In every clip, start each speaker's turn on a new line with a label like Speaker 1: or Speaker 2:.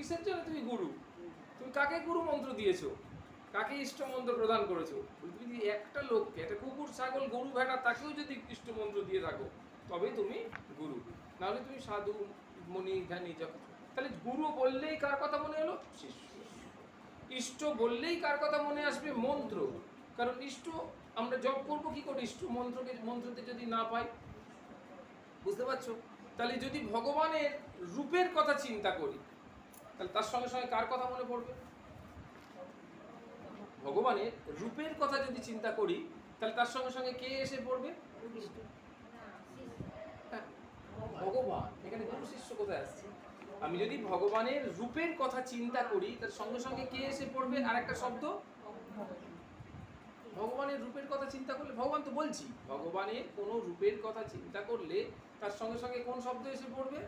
Speaker 1: কিসের জন্য তুমি গুরু? তুমি কাকে গুরু মন্ত্র দিয়েছো? কাকে ইষ্ট মন্ত্র প্রদান করেছো? তুমি যদি একটা লোককে, একটা কুকুর, ছাগল, গরু, ভেড়া, তাকেও যদি ইষ্ট মন্ত্র দিয়ে থাকো, তবে তুমি গুরু। নাহলে তুমি সাধু, মণি, জ্ঞানী যা কিছু। তাহলে গুরু বললেই কার কথা মনে এলো? শিষ্য। ইষ্ট বললেই কার কথা মনে আসবে? মন্ত্র। কারণ ইষ্ট আমরা জপ করবো কি করে ইষ্ট মন্ত্রতে যদি না পাই? বুঝতে পারছো? তাহলে যদি ভগবানের রূপের কথা চিন্তা করি, তাহলে তার সঙ্গে সঙ্গে কার কথা মনে পড়বে? ভগবানের রূপের কথা যদি চিন্তা করি, তাহলে তার সঙ্গে সঙ্গে কে এসে পড়বে? হ্যাঁ, ভগবান। এখানে গুরু শিষ্য কোথায় আসছে? আমি যদি ভগবানের রূপের কথা চিন্তা করি, তার সঙ্গে সঙ্গে কে এসে পড়বে? আর একটা শব্দ, ভগবানের রূপের কথা চিন্তা করলে, ভগবান তো বলছি, ভগবানের কোনো রূপের কথা চিন্তা করলে তার সঙ্গে সঙ্গে কোন শব্দ এসে পড়বে?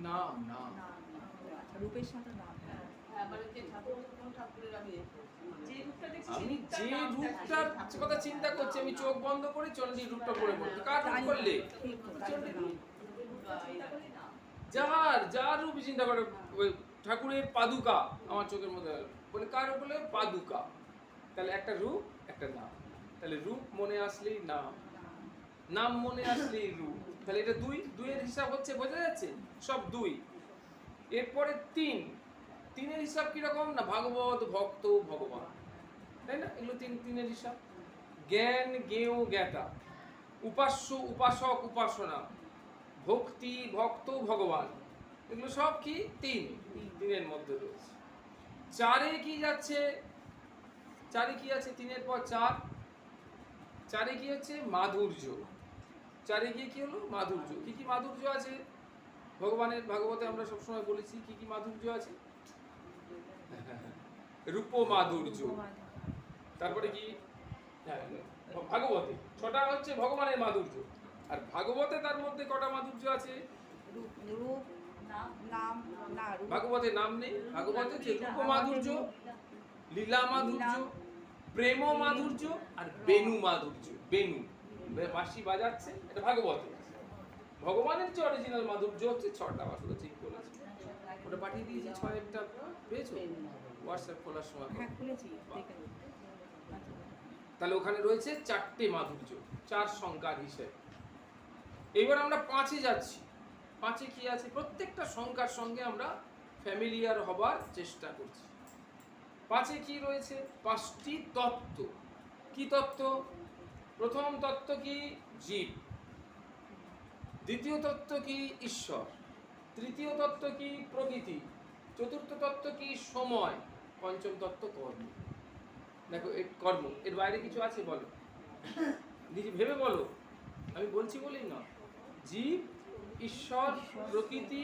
Speaker 1: নাম। নাম,
Speaker 2: রূপের সাথে নাম।
Speaker 1: আমি যে রূপটার কথা চিন্তা করছি, আমি চোখ বন্ধ করে চণ্ডীর রূপটা পড়ে পড়ছি। কার রূপ করলে? চণ্ডীর রূপ। যার রূপ চিন্তা করে, ঠাকুরের পাদুকা আমার চোখের মধ্যে বলে, কার রূপ বলে? পাদুকা। তাহলে একটা রূপ, একটা নাম। তাহলে রূপ মনে আসলেই নাম, নাম মনে আসলেই রূপ। তাহলে এটা দুই, দুইয়ের হিসাব হচ্ছে, বোঝা যাচ্ছে? সব দুই। এরপরে তিন, তিনের হিসাব কিরকম? না ভাগবত, ভক্ত, ভগবান, তাই না? এগুলো তিনের হিসাব। জ্ঞান, জ্ঞেয়, জ্ঞাতা, উপাস্য, উপাসক, উপাসনা, ভক্তি, ভক্ত, ভগবান, এগুলো সব কি? তিনের মধ্যে রয়েছে। চারে কি যাচ্ছে? চারে কি আছে? তিনের পর চার, চারে কি হচ্ছে? মাধুর্য। চারে গিয়ে কি হলো? মাধুর্য। কি কি মাধুর্য আছে ভগবানের? ভাগবতে আমরা সবসময় বলেছি কি কি মাধুর্য আছে? রূপ মাধুর্য। তারপরে কি? হ্যাঁ, ভাগবতে ছটা হচ্ছে ভগবানের মাধুর্য। আর ভাগবতে তার মধ্যে কটা মাধুর্য আছে?
Speaker 2: রূপ, নাম, না রূপ।
Speaker 1: ভাগবতে নাম নেই। ভাগবতে যে রূপ মাধুর্য, লীলা মাধুর্য, প্রেম মাধুর্য, আর বেনু মাধুর্য। বেনু বাঁশি বাজাচ্ছে, এটা ভাগবতে। ভগবানের যে অরিজিনাল মাধুর্য হচ্ছে ছটা। আসলে ঠিক বলেছি, ওটা পাঠিয়ে দিয়েছি। ছয়টা পেয়েছো হোয়াটসঅ্যাপ খোলার সময়?
Speaker 2: হ্যাঁ, খুলেছি, দেখে নিন।
Speaker 1: তাহলে ওখানে রয়েছে চারটে মাধুর্য, চার সংখ্যার হিসেবে। এবার আমরা পাঁচে যাচ্ছি। পাঁচে কি আছে? প্রত্যেকটা সংখ্যার সঙ্গে আমরা ফ্যামিলিয়ার হবার চেষ্টা করছি। পাঁচে কি রয়েছে? পাঁচটি তত্ত্ব। কি তত্ত্ব? প্রথম তত্ত্ব কি? জীব। দ্বিতীয় তত্ত্ব কি? ঈশ্বর। তৃতীয় তত্ত্ব কি? প্রকৃতি। চতুর্থ তত্ত্ব কি? সময়। পঞ্চম তত্ত্ব কর্ম। দেখো, কর্ম, এর বাইরে কিছু আছে? বলো, নিজে ভেবে বলো। আমি বলছি বলেই না। জীব, ঈশ্বর, প্রকৃতি,